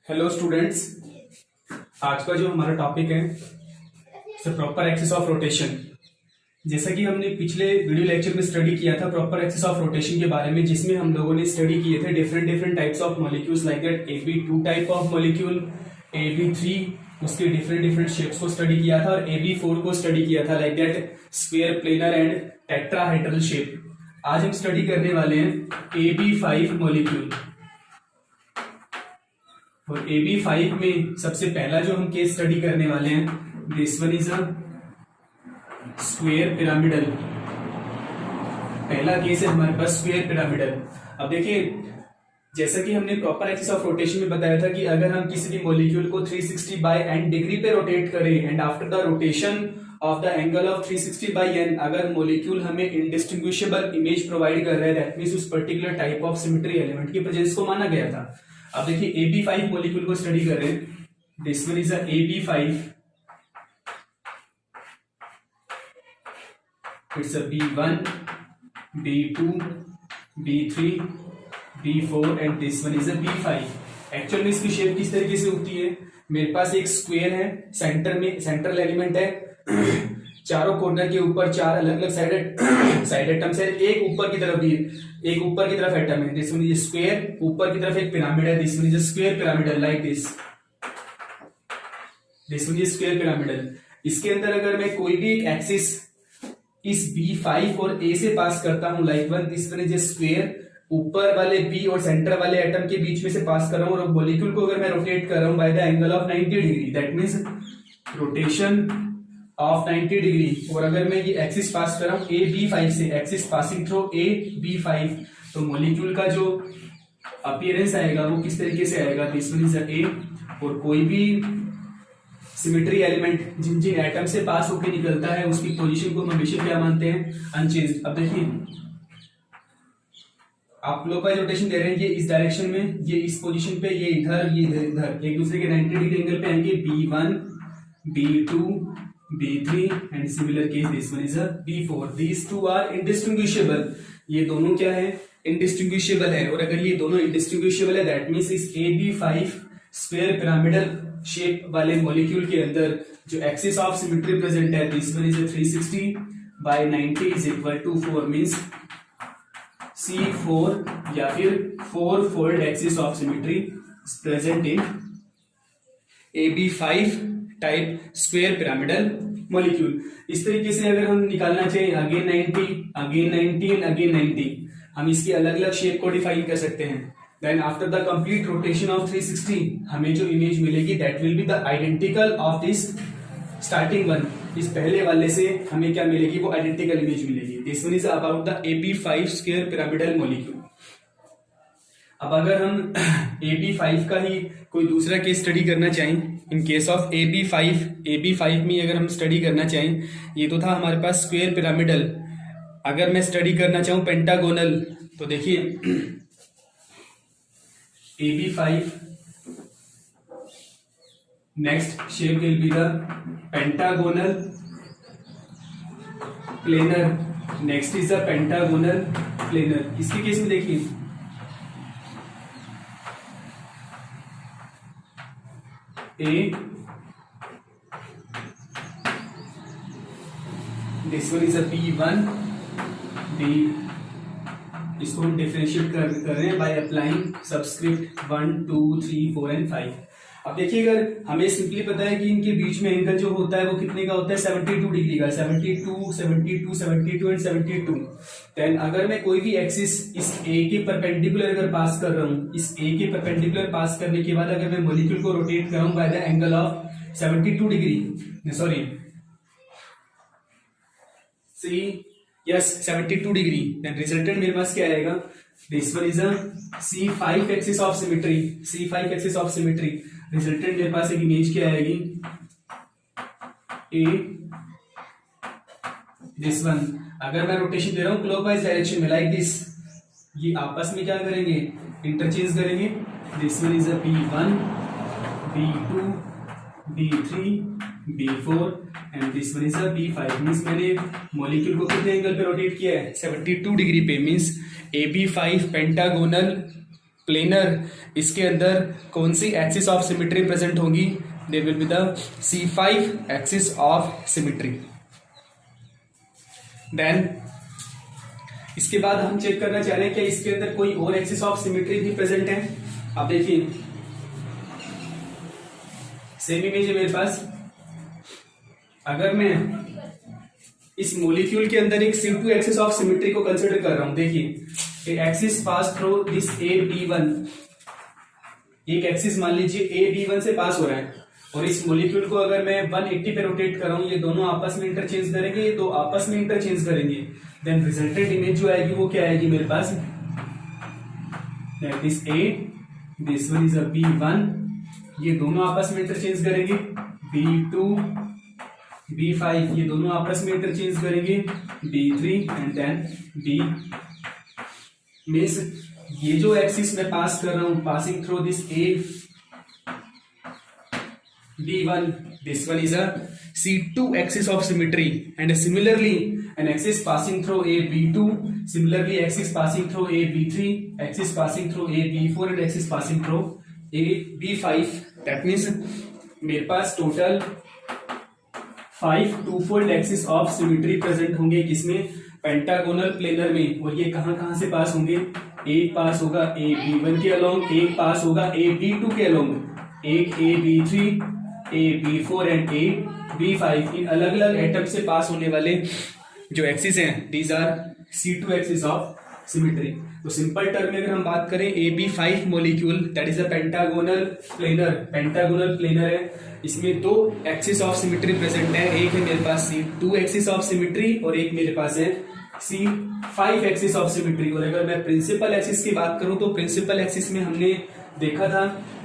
Hello students, आज का जो हमारा टॉपिक है प्रॉपर एक्सिस ऑफ रोटेशन। जैसा कि हमने पिछले वीडियो लेक्चर में स्टडी किया था प्रॉपर एक्सिस ऑफ रोटेशन के बारे में, जिसमें हम लोगों ने स्टडी किए थे different types of molecules like that AB2 type of molecule, AB3 उसके डिफरेंट शेप्स को स्टडी किया था, और AB4 को स्टडी किया था like that square, planar and tetrahedral shape. आज हम स्टडी करने वाले हैं AB5 मॉलिक्यूल, और AB5 में सबसे पहला जो हम केस स्टडी करने वाले हैं, this one is a square pyramidal. पहला केस है हमारे पास स्क्वायर पिरामिडल। अब देखिए, जैसा कि हमने प्रॉपर एक्सिस ऑफ रोटेशन में बताया था कि अगर हम किसी भी मॉलिक्यूल को 360 बाय n डिग्री पे रोटेट करें and after the rotation of the angle of 360 by n अगर मॉलिक्यूल हमें इंडिस्टिंग्विशेबल इमेज प्रोवाइड कर रहा है, दैट मींस उस particular type of symmetry element की प्रेजेंस को माना गया था। अब देखिए AB5 मॉलिक्यूल को स्टडी कर रहे हैं, this one is a AB5, it's a B1, B2, B3, B4 and this one is a B5। Actual में इसकी शेप किस तरीके से होती है, मेरे पास एक स्क्वायर है, सेंटर में सेंट्रल एलिमेंट है, चारों कॉर्नर के ऊपर चार अलग अलग साइड एटम्स है, एक ऊपर की तरफ एटम है, दिस वन इज स्क्वायर, ऊपर की तरफ एक पिरामिड है, this one is square pyramidal like this one is square pyramidal. इसके अंदर अगर मैं कोई भी एक एक्सिस इस B5 और A से पास करता हूं, like one this one is square, ऊपर वाले B और सेंटर वाले एटम के बीच में से पास कर रहा हूं, और मॉलिक्यूल को अगर मैं रोटेट कर रहा हूं by the angle of 90 degree, that means rotation of 90 degree, और अगर मैं ये एक्सिस पास कर रहा हूं AB5 से, एक्सिस पासिंग थ्रू AB5, तो मॉलिक्यूल का जो अपीयरेंस आएगा वो किस तरीके से आएगा, दिस वन इज A, और कोई भी सिमेट्री एलिमेंट जिन एटम से पास होकर निकलता है उसकी पोजीशन को हम हमेशा क्या मानते हैं, अनचेंज्ड। अब देखिए आप क्लॉकवाइज रोटेशन दे रहे हैं, ये इस डायरेक्शन में, ये इस पोजीशन पे, ये इधर, ये इधर, एक दूसरे के 90 डिग्री एंगल पे आएंगे, B1, B2, B3 and similar case this one is a B4। These two are indistinguishable, ये दोनों क्या है, इंडिस्टिंग्विशेबल है, और अगर ये दोनों इंडिस्टिंग्विशेबल है दैट मींस इस AB5 स्क्वायर पिरामिडल शेप वाले मॉलिक्यूल के अंदर जो एक्सिस ऑफ सिमेट्री प्रेजेंट है, this one is 360 by 90 is equal to 4, means C4 या फिर 4 fold axis of symmetry present in AB5 type square pyramidal molecule. इस तरीके से अगर हम निकालना चाहें अगेन 90 एंड अगेन 90, हम इसकी अलग अलग शेप को डिफाइन कर सकते हैं। Then after the complete rotation of 360 हमें जो इमेज मिलेगी that will be the identical of this starting one. इस पहले वाले से हमें क्या मिलेगी, वो आइडेंटिकल इमेज मिलेगी। This one is about the AB5 square pyramidal molecule. अब अगर हम AB5 का ही कोई दूसरा केस स्टडी करना चाहें, इन केस ऑफ AB5 में अगर हम स्टडी करना चाहें, ये तो था हमारे पास स्क्वायर पिरामिडल। अगर मैं स्टडी करना चाहूं पेंटागोनल, तो देखिए AB5 next shape will be the pentagonal planar, next is the pentagonal planar. इसके केस में देखिए A, this one is a B1, B, इसको हम डिफरेंशिएट कर रहे हैं बाय अप्लाइंग सबस्क्रिप्ट 1, 2, 3, 4 एंड 5। अब देखिए, अगर हमें सिंपली पता है कि इनके बीच में एंगल जो होता है वो कितने का होता है, 72 डिग्री का, 72 एंड 72। देन अगर मैं कोई भी एक्सिस इस A के परपेंडिकुलर अगर पास कर रहा हूं, इस A के परपेंडिकुलर पास करने के बाद अगर मैं मॉलिक्यूल को रोटेट कर रहा हूं by the angle of 72 degree, sorry 72 degree, then resultant मेरे पास क्या आएगा, this one is a C5 axis of symmetry. Resultant मेरे पास एक इमेज क्या आएगी, A, दिस वन। अगर मैं रोटेशन दे रहा हूं क्लॉकवाइज डायरेक्शन में लाइक दिस, ये आपस में क्या करेंगे, इंटरचेंज करेंगे। This one is a B1, B2, B3, B4 and this one is a B5। Means मैंने मॉलिक्यूल को कितने एंगल पे रोटेट किया है, 72 डिग्री पे, मींस AB5 पेंटागोनल प्लेनर, इसके अंदर कौन सी एक्सिस ऑफ सिमेट्री प्रेजेंट होगी? There will be the C5 axis of symmetry. Then इसके बाद हम चेक करना चाह रहे हैं कि इसके अंदर कोई और एक्सिस ऑफ सिमेट्री भी प्रेजेंट है। आप देखिए सेम इमेज है मेरे पास। अगर मैं इस मॉलिक्यूल के अंदर एक C2 एक्सिस ऑफ सिमेट्री को कंसिडर कर रहा हूं, देखिए एक axis pass through this AB1, एक एक्सिस मान लीजिए AB1 से पास हो रहा है, और इस मॉलिक्यूल को अगर मैं 180 पे रोटेट कर रहा हूं, ये दोनों आपस में इंटरचेंज करेंगे, ये दो आपस में इंटरचेंज करेंगे, देन रिजल्टेंट इमेज जो आएगी वो क्या आएगी मेरे पास? That is A, this one is a B1, ये दोनों आपस में इंटरचेंज करेंगे, B2, B5 ये दोनों आपस में इंटरचेंज करेंगे, B3 and then B। Means ये जो एक्सिस मैं पास कर रहा हूं, passing through this A B1, this one is a C2 axis of symmetry, and similarly an axis passing through A B2, similarly axis passing through A B3, axis passing through A B4 and axis passing through A B5। that means मेरे पास total 5 two fold axis of symmetry present होंगे, किसमें? Pentagonal planar में। और ये कहां कहां से पास होंगे? एक पास होगा A B1 के अलोंग, एक पास होगा A B2 के अलोंग, एक A B3, A B4 and A B5। इन अलग अलग एटम से पास होने वाले जो एक्सिस हैं, these are C2 axis of symmetry. तो सिंपल टर्म में अगर हम बात करें, AB5 molecule that is a pentagonal planar, pentagonal planar है, इसमें दो एक्सिस ऑफ सिमेट्री प्रेजेंट है। एक है मेरे पास C2 एक्सिस ऑफ सिमेट्री और एक मेरे पास है C5 एक्सिस ऑफ सिमेट्री। और अगर मैं प्रिंसिपल एक्सिस की बात करूं, तो प्रिंसिपल एक्सिस में हमने देखा था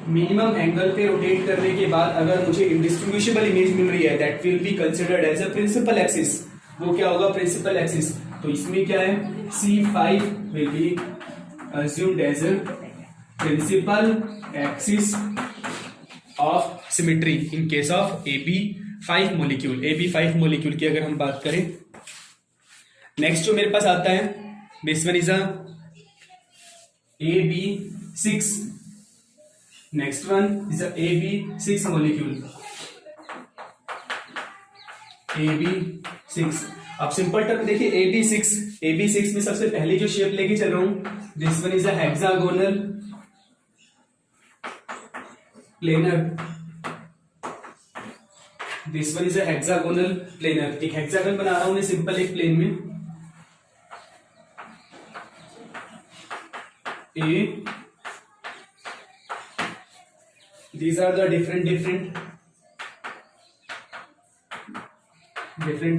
मिनिमम एंगल पे रोटेट करने के बाद अगर मुझे इंडिस्टिंग्विशेबल इमेज मिल रही है, that will be considered as a principal axis. वो क्या होगा? Principal axis. तो इसमें क्या है? C5 will be assumed as a principal axis of symmetry in case of AB5 molecule। AB5 molecule की अगर हम बात करें, नेक्स्ट जो मेरे पास आता है, this one is a AB6, next one is a AB6 molecule, AB6। अब सिंपल टर्म देखिए, AB6 में सबसे पहले जो शेप लेके चल रहा हूं, this one is a hexagonal planar, this one is a hexagonal planar. एक हेक्सागन बना रहा हूं मैं सिंपल एक प्लेन में, A, these are the different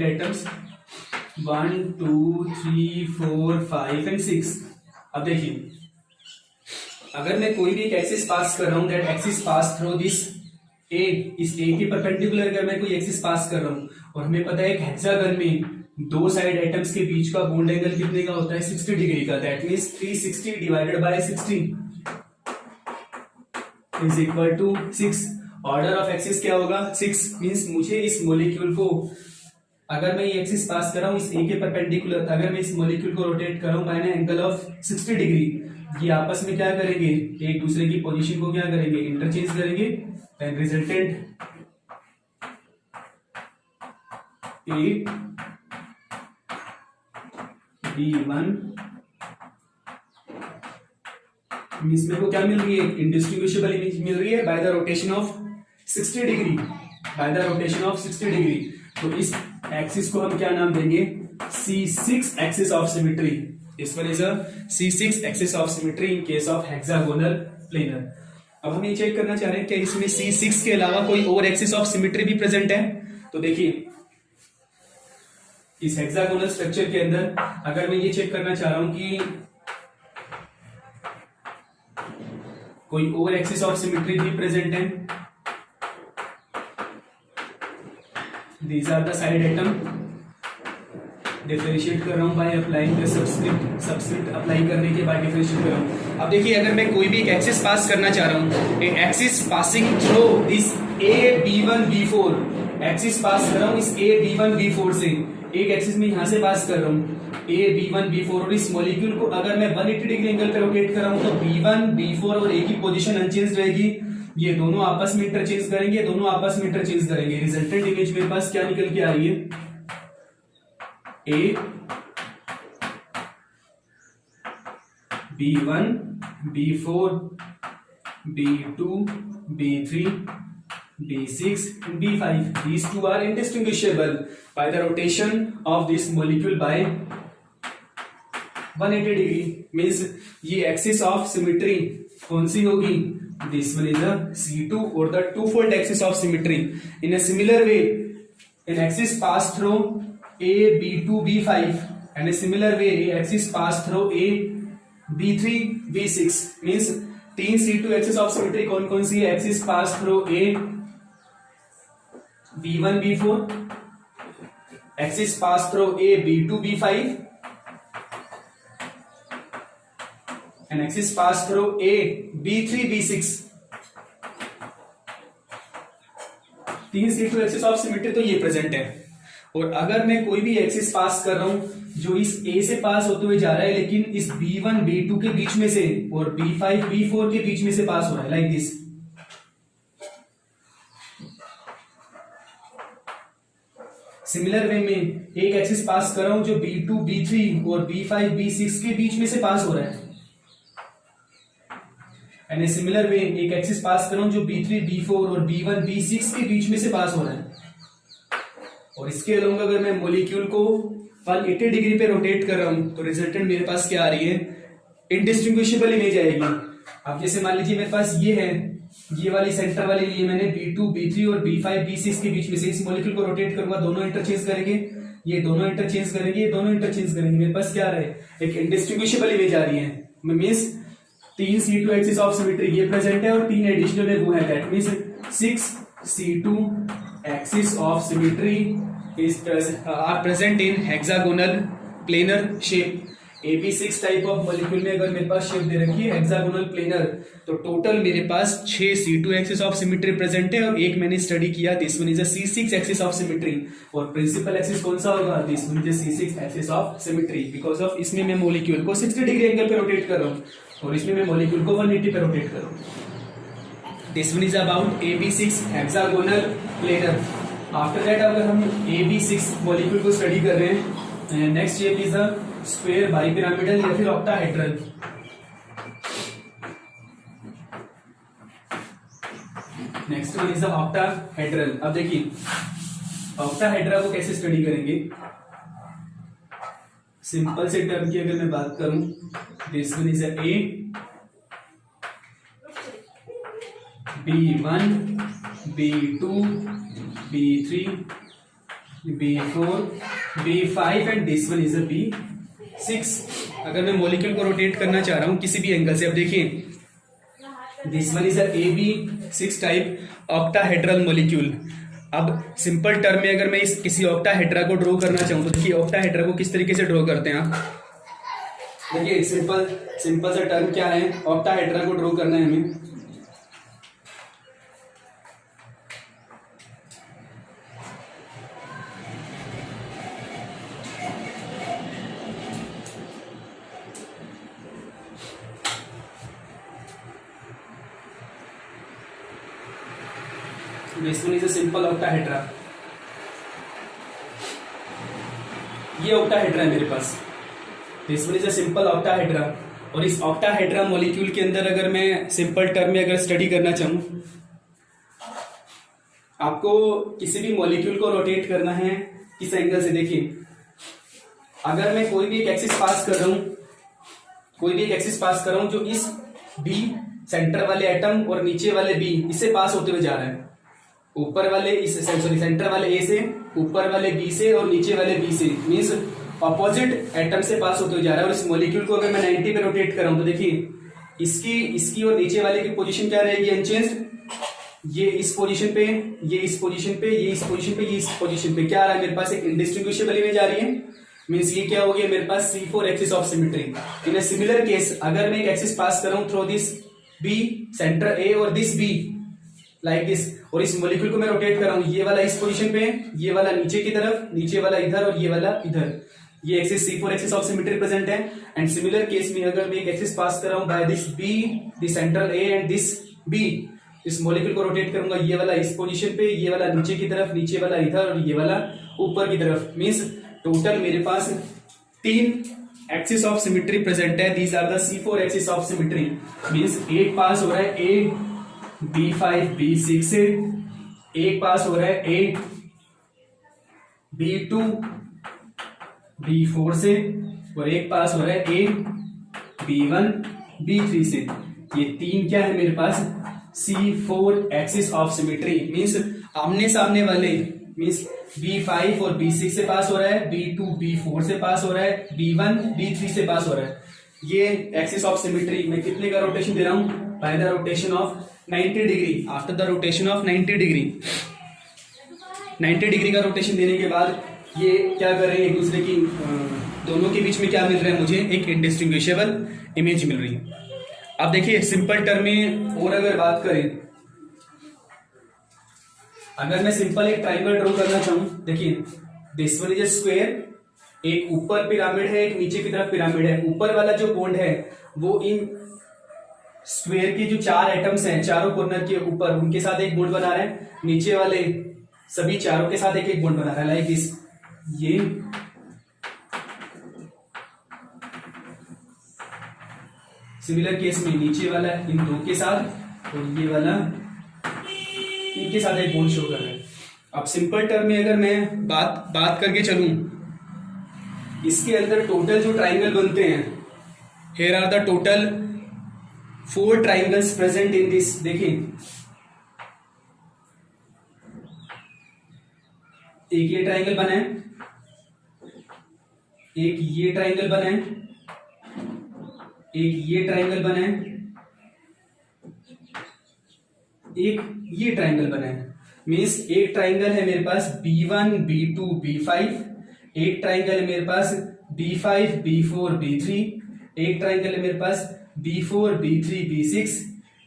atoms 1 2 3 4 5 and 6। अब देखिए, अगर मैं कोई भी एक एक्सिस पास कर रहा हूं, that axis pass through this A, इस A के परपेंडिकुलर अगर मैं कोई एक्सिस पास कर रहा हूं, और हमें पता है एक हेक्सागन में दो साइड एटम्स के बीच का बॉन्ड एंगल कितने का होता है? 60 डिग्री का। That means 360 divided by 60 is equal to 6। Order of axis क्या होगा? 6। मींस मुझे इस मॉलिक्यूल को, अगर मैं ये एक्सिस पास कर रहा हूं इस A के परपेंडिकुलर, अगर मैं इस मॉलिक्यूल को रोटेट कर रहा हूं by an angle of 60 degree, ये आपस में क्या करेंगे? एक दूसरे की पोजीशन को क्या करेंगे? इंटरचेंज करेंगे। And resultant A B1 means मेरे को क्या मिल रही है? इंडिस्टिंग्विशेबल इमेज मिल रही है by the rotation of 60 degree, by the rotation of 60 degree. तो इस एक्सिस को हम क्या नाम देंगे? C6 axis of symmetry. This one is a C6 axis of symmetry in case of hexagonal planar. अब हम ये चेक करना चाह रहे हैं कि इसमें C6 के अलावा कोई और एक्सिस ऑफ सिमेट्री भी प्रेजेंट है। तो देखिए, इस हेक्सागोनल स्ट्रक्चर के अंदर अगर मैं ये चेक करना चाह रहा हूं कि कोई और एक्सिस ऑफ सिमेट्री भी प्रेजेंट है, these are the side atom, differentiate कर रहा हूं by applying the subscript apply करने के बाद डिफरेंशिएट कर रहा हूं। अब देखिए, अगर मैं कोई भी एक एक्सिस पास करना चाह रहा हूं, एक axis passing through this A B1 B4, axis pass कर रहा हूं इस A B1 B4 से, एक एक्सिस में यहां से पास कर रहा हूं ए B1 B4 और इस मॉलिक्यूल को अगर मैं 180 डिग्री एंगल पे रोटेट कर रहा हूं तो B1 B4 और ए की पोजीशन अनचेंज रहेगी, ये दोनों आपस में इंटरचेंज करेंगे, दोनों आपस में इंटरचेंज करेंगे। रिजल्टेंट इमेज मेरे पास क्या निकल के आ रही है, ए B1 B4 B2 B3 B6 and B5. These two are indistinguishable by the rotation of this molecule by 180 degree. Means ये axis of symmetry कौन सी होगी? This one is a C2 or the two-fold axis of symmetry. In a similar way, an axis pass through A B2 B5 and a similar way a axis pass through A B3 B6. Means तीन C2 axis of symmetry कौन कौन सी है? Axis pass through A B1 B4, axis pass through A B2 B5 and axis pass through A B3 B6. तीन C2 axis of symmetry तो ये present है। और अगर मैं कोई भी एक्सिस पास कर रहा हूं जो इस A से पास होते हुए जा रहा है लेकिन इस B1 B2 के बीच में से और B5 B4 के बीच में से पास हो रहा है, लाइक दिस। सिमिलर वे में एक एक्सिस पास कर रहा हूं जो B2 B3 और B5 B6 के बीच में से पास हो रहा है, एंड सिमिलर वे एक एक्सिस पास कर रहा हूं जो B3 B4 और B1 B6 के बीच में से पास हो रहा है। और इसके अलावा अगर मैं मॉलिक्यूल को 180 डिग्री पे रोटेट कर रहा हूं तो रिजल्टेंट मेरे पास क्या आ रही है, इंडिस्टिंग्विशेबल इमेज आएगी। अब जैसे मान लीजिए मेरे पास ये है, ये वाली सेंटर वाली लिए मैंने B2 B3 और B5 B6 के बीच में से इस मॉलिक्यूल को रोटेट करूंगा, दोनों इंटरचेंज करेंगे, ये दोनों इंटरचेंज करेंगे, ये दोनों इंटरचेंज करेंगे। मेरे पास क्या आ रहा है, एक इंडिस्टिंग्विशेबल इमेज आ रही है। मींस तीन C2 एक्सिस ऑफ सिमेट्री ये प्रेजेंट है और तीन एडिशनल है वो है, that means 6 C2 axis of symmetry are present in hexagonal planar shape. AB6 type of molecule में अगर मेरे पास शेप दे रखी है हेक्सागोनल प्लेनर, तो टोटल मेरे पास 6 C2 axis of symmetry present है और एक मैंने स्टडी किया, this one is a C6 axis of symmetry. और प्रिंसिपल एक्सिस कौन सा होगा, this one is a C6 axis of symmetry, because of इसमें मैं मॉलिक्यूल को 60 डिग्री एंगल पे रोटेट कर रहा हूं और इसमें मैं मॉलिक्यूल को 180 पे रोटेट कर रहा हूं। This one is about AB6 hexagonal planar. After that अगर हम AB6 मॉलिक्यूल को स्टडी कर रहे हैं, next shape is a square bipyramidal या फिर octahedral. Next one is a octahedral. अब देखिए ऑक्टाहेड्रा को कैसे स्टडी करेंगे। सिंपल से टर्म की अगर मैं बात करूं, this one is a A B1 B2 B3 B4 B5 and this one is a B6। अगर मैं मॉलिक्यूल को रोटेट करना चाह रहा हूं किसी भी एंगल से, अब देखिए this one is a AB6 type octahedral molecule. अब सिंपल टर्म में अगर मैं इस किसी ऑक्टाहेड्रा को ड्रॉ करना चाहूं तो देखिए ऑक्टाहेड्रा को किस तरीके से ड्रॉ करते हैं आप। देखिए सिंपल सा टर्म क्या है, ऑक्टाहेड्रा को ड्रॉ करना है हमें। This one is a simple octahedra। ये octahedra है मेरे पास। This one is a simple octahedra। और इस octahedra मॉलिक्यूल के अंदर अगर मैं सिंपल टर्म में अगर स्टडी करना चाहूं, आपको किसी भी मॉलिक्यूल को रोटेट करना है किस एंगल से। देखिए अगर मैं कोई भी एक एक्सिस पास कर रहा हूं जो इस B सेंटर वाले एटम और नीचे वाले B इससे पास होते हुए जा रहा है, ऊपर वाले इस सेंटर वाले A से, ऊपर वाले B से और नीचे वाले B से, मींस ऑपोजिट एटम से पास होते हुए जा रहा है। और इस मॉलिक्यूल को अगर मैं 90 पे रोटेट कर रहा हूं तो देखिए इसकी और नीचे वाले की पोजीशन क्या रहेगी, अनचेंज्ड। ये इस पोजीशन पे, ये इस पोजीशन पे, ये इस पोजीशन पे, ये इस पोजीशन पे, क्या आ रहा है मेरे पास, एक इंडिस्टिंग्विशेबल इमेज आ रही है। मींस ये क्या हो गया मेरे पास, C4 axis of symmetry. In a similar case अगर मैं एक एक्सिस पास कर रहा हूं through this B centre A और दिस B, लाइक दिस। और इस मॉलिक्यूल को मैं रोटेट कर रहा हूँ, ये वाला इस पोजीशन पे है, ये वाला नीचे की तरफ, नीचे वाला इधर और ये वाला इधर। ये axis C4 axis of symmetry present है। एंड सिमिलर केस में अगर मैं एक एक्सिस पास कर रहा हूँ by this B, this central A and this B, इस मॉलिक्यूल को रोटेट करूंगा, ये वाला इस पोजीशन पे, ये वाला नीचे की तरफ, नीचे वाला इधर और ये वाला ऊपर की तरफ। मींस टोटल मेरे पास 3 एक्सिस ऑफ सिमेट्री प्रेजेंट है। These are the C4 axis of symmetry. Means एक पास हो रहा है A B5 B6 से, एक पास हो रहा है A B2 B4 से, और एक पास हो रहा है A B1 B3 से। ये 3 क्या है मेरे पास? C4 axis of symmetry. Means आमने सामने वाले, मींस B5 और B6 से पास हो रहा है, B2 B4 से पास हो रहा है, B1 B3 से पास हो रहा है। ये एक्सिस ऑफ सिमेट्री में कितने का रोटेशन दे रहा हूं? By the rotation of 90 degree. After the rotation of 90 degree, 90 degree का रोटेशन देने के बाद ये क्या कर रहे हैं, एक दूसरे की दोनों के बीच में क्या मिल रहा है मुझे? एक इंडिस्टिंग्विशेबल इमेज मिल रही है। अब देखिए सिंपल टर्म में और अगर बात करें, अगर मैं सिंपल एक ट्राइंगल ड्रॉ करना चाहूं, देखिए this one is a square, एक ऊपर पिरामिड है, एक नीचे की तरफ पिरामिड है। ऊपर वाला जो बॉन्ड है वो इन स्क्वायर के जो 4 एटम्स हैं चारों कॉर्नर के ऊपर, उनके साथ एक बॉन्ड बना रहा है। नीचे वाले सभी चारों के साथ एक एक बॉन्ड बना रहा है, लाइक दिस। ये सिमिलर केस में नीचे वाला इन दो के साथ और ये वाला इनके साथ एक बॉन्ड शो कर रहा है। अब सिंपल टर्म में अगर मैं बात करके चलूं, इसके अंदर टोटल जो ट्राइंगल बनते हैं, here are the total 4 triangles present in this. देखिए एक ये ट्राइंगल बना है, एक ये ट्राइंगल बना है, एक ये ट्राइंगल बना है, एक ये ट्राइंगल बना है। मींस एक ट्राइंगल है मेरे पास B1 B2 B5, एक ट्राइंगल है मेरे पास B5 B4 B3, एक ट्राइंगल है मेरे पास B4 B3 B6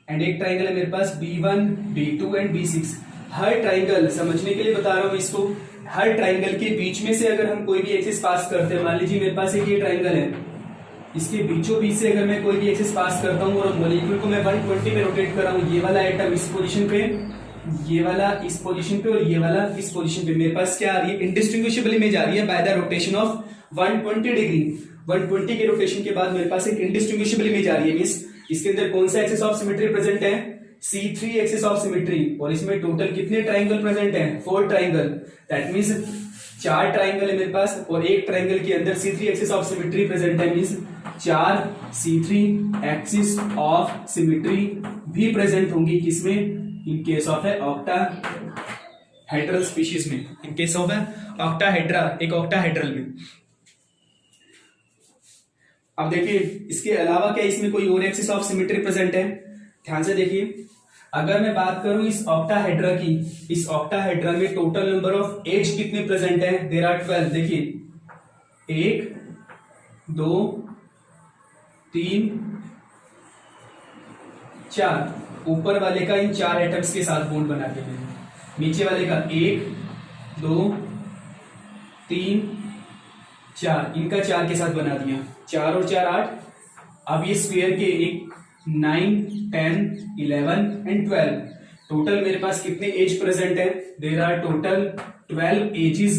एंड एक ट्राइंगल है मेरे पास B1 B2 and B6। Her triangle, समझने के लिए बता रहा हूं इसको, हर ट्राइंगल के बीच में से अगर हम कोई भी एक्सिस पास करते हैं, मान लीजिए मेरे पास एक ये ट्राइंगल है, इसके बीचों बीच से अगर मैं कोई भी एक्सिस पास करता हूं और मॉलिक्यूल को मैं 120 पे रोटेट कर रहा हूं, ये वाला एटम इस पोजीशन पे, ये वाला इस पोजीशन पे और ये वाला इस पोजीशन पे, मेरे पास क्या आ रही है? इंडिस्टिंग्विशेबल इमेज आ रही है by the rotation of 120 degree. 120 के रोटेशन के बाद मेरे पास एक इंडिस्टिंग्विशेबल इमेज आ रही है। मींस इसके अंदर कौन सा एक्सिस ऑफ सिमेट्री प्रेजेंट है? C3 axis of symmetry. और इसमें टोटल कितने ट्राइंगल प्रेजेंट हैं? 4 ट्राइंगल। दैट मींस 4 ट्राइंगल है मेरे पास और एक ट्राइंगल के अंदर C3 axis of symmetry present है। Means 4 C3 axis of symmetry भी प्रेजेंट होंगी। किसमें? इन केस ऑफ है ऑक्टाहेड्रल स्पीशीज में। इन केस ऑफ है ऑक्टाहेड्रा, एक ऑक्टाहेड्रल में। अब देखिए इसके अलावा क्या इसमें कोई और एक्सिस ऑफ सिमेट्री प्रेजेंट है? ध्यान से देखिए, अगर मैं बात करूं इस ऑक्टाहेड्रा की, इस ऑक्टाहेड्रा में टोटल नंबर ऑफ एज कितने प्रेजेंट है? There are 12। देखिए 1 2 3 4, ऊपर वाले का इन 4 एटम्स के साथ बॉन्ड बना के हैं, नीचे वाले का 1 2 3 4, इनका 4 के साथ बना दिया। 4 और 4 8। अब ये स्क्वायर के एक 9 10 11 एंड 12, टोटल मेरे पास कितने एज प्रेजेंट है? There are total 12 edges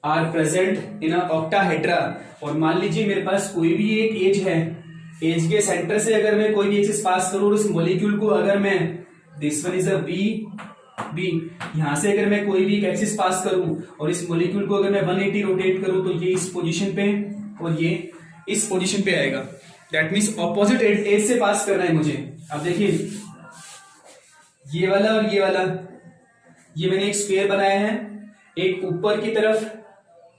are present in a octahedra. और मान लीजिए मेरे पास कोई भी एक एज है, एज के सेंटर से अगर मैं कोई भी एक्सिस पास करूं और उस मॉलिक्यूल को अगर मैं, this one is a B, यहां से अगर मैं कोई भी एक एक्सिस पास करूं और इस मॉलिक्यूल को अगर मैं 180 रोटेट करूं तो ये इस पोजीशन पे और ये इस पोजीशन पे आएगा। दैट मीन्स ऑपोजिट एज से पास करना है मुझे। अब देखिए ये वाला और ये वाला, ये मैंने एक स्क्वायर बनाया है, एक ऊपर की तरफ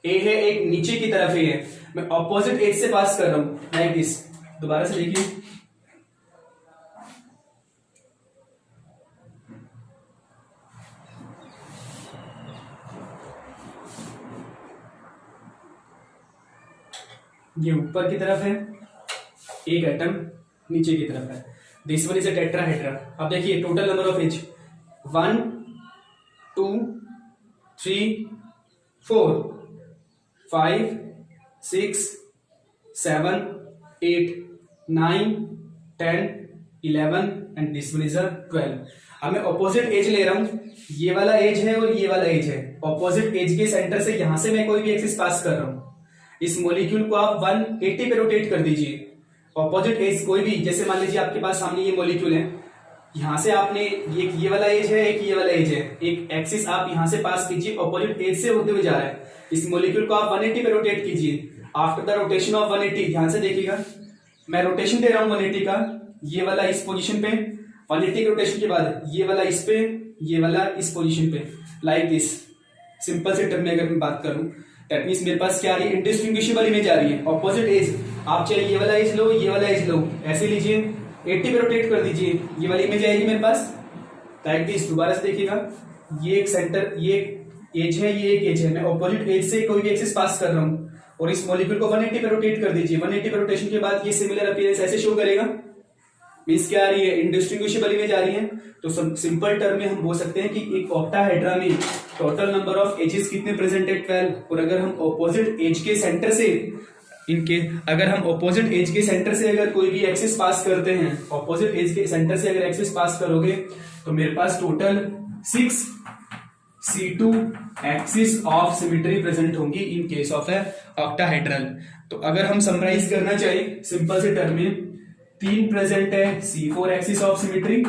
ए है, एक नीचे की तरफ ए है। मैं ऑपोजिट एज से पास कर रहा हूं, लाइक दिस। दोबारा से देखिए, ये ऊपर की तरफ है, एक एटम नीचे की तरफ है। This one is a tetrahedra. अब देखिए total number of as 1 2 3 4 5 6 7 8 9 10 11 and this one is अ 12। अब मैं ऑपोजिट एज ले रहा हूं, ये वाला एज है और ये वाला एज है। ऑपोजिट एज के सेंटर से यहां से मैं कोई भी एक्सिस पास कर रहा हूं। इस मॉलिक्यूल को आप 180 पे रोटेट कर दीजिए। ऑपोजिट एज कोई भी, जैसे मान लीजिए आपके पास सामने ये मॉलिक्यूल है, यहां से आपने ये वाला एज है, एक ये वाला एज है, एक एक्सिस आप यहां से पास कीजिए, ऑपोजिट एज से होते हुए जा रहा है। इस मॉलिक्यूल को आप 180 पे रोटेट कीजिए। आफ्टर द रोटेशन ऑफ 180, ध्यान से देखिएगा, मैं रोटेशन दे रहा हूं 180 का, ये वाला इस पोजीशन पे, 180 के रोटेशन के बाद ये वाला इस पे, ये वाला इस पोजीशन पे, लाइक दिस। सिंपल से टर्म में अगर मैं बात करूं, दैट मींस मेरे पास क्या आ रही है, इंडिस्टिंग्विशेबल इमेज आ रही है। ऑपोजिट एज, आप चाहे ये वाला एज लो, ये वाला एज लो, ऐसे लीजिए, 80 पे रोटेट कर दीजिए, ये वाली इमेज आएगी मेरे पास, लाइक दिस। दोबारा से देखिएगा, ये एक सेंटर, ये एज है, ये एक एज है, मैं ऑपोजिट एज से कोई भी एक्सिस पास कर रहा हूं और इस मॉलिक्यूल को 180 पे रोटेट कर दीजिए। 180 पे रोटेशन के बाद ये सिमिलर अपीयरेंस ऐसे शो करेगा, मींस क्या आ रही है, इंडिस्टिंग्विशेबल इमेज आ रही है। तो सिंपल टर्म में हम बोल सकते हैं कि एक ऑक्टाहेड्रा में टोटल नंबर ऑफ एजेस कितने प्रेजेंट है, 12। और अगर हम ऑपोजिट एज के सेंटर से अगर हम ऑपोजिट एज के सेंटर से अगर कोई भी एक्सिस पास करते हैं, ऑपोजिट एज के सेंटर से अगर एक्सिस पास करोगे तो मेरे पास total 6 C2 axis of symmetry present होंगी in case of a octahedral. तो अगर हम समराइज करना चाहे सिंपल से टर्म में, 3 प्रेजेंट है C4 axis of symmetry,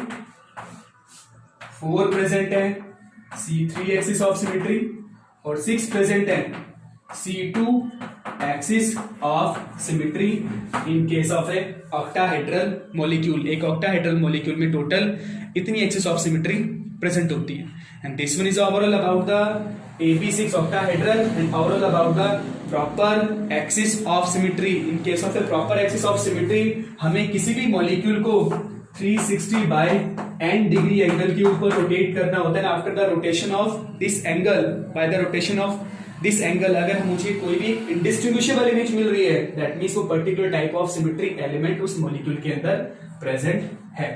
4 present है C3 एक्सिस ऑफ सिमेट्री और 6 प्रेजेंट है C2 axis of symmetry in case of a octahedral molecule. एक ऑक्टाहेड्रल मॉलिक्यूल में टोटल इतनी एक्सिस ऑफ सिमेट्री प्रेजेंट होती है। And this one is overall about the AB6 octahedral and overall about the proper axis of symmetry. In case of the proper axis of symmetry, हमें किसी भी molecule को 360 by n degree angle के ऊपर rotate करना होता है। After the rotation of this angle, by the rotation of this angle, अगर मुझे कोई भी इंडिस्टिंग्विशेबल इमेज मिल रही है, दैट मीन्स वो particular type of symmetric element उस मॉलिक्यूल के अंदर प्रेजेंट है।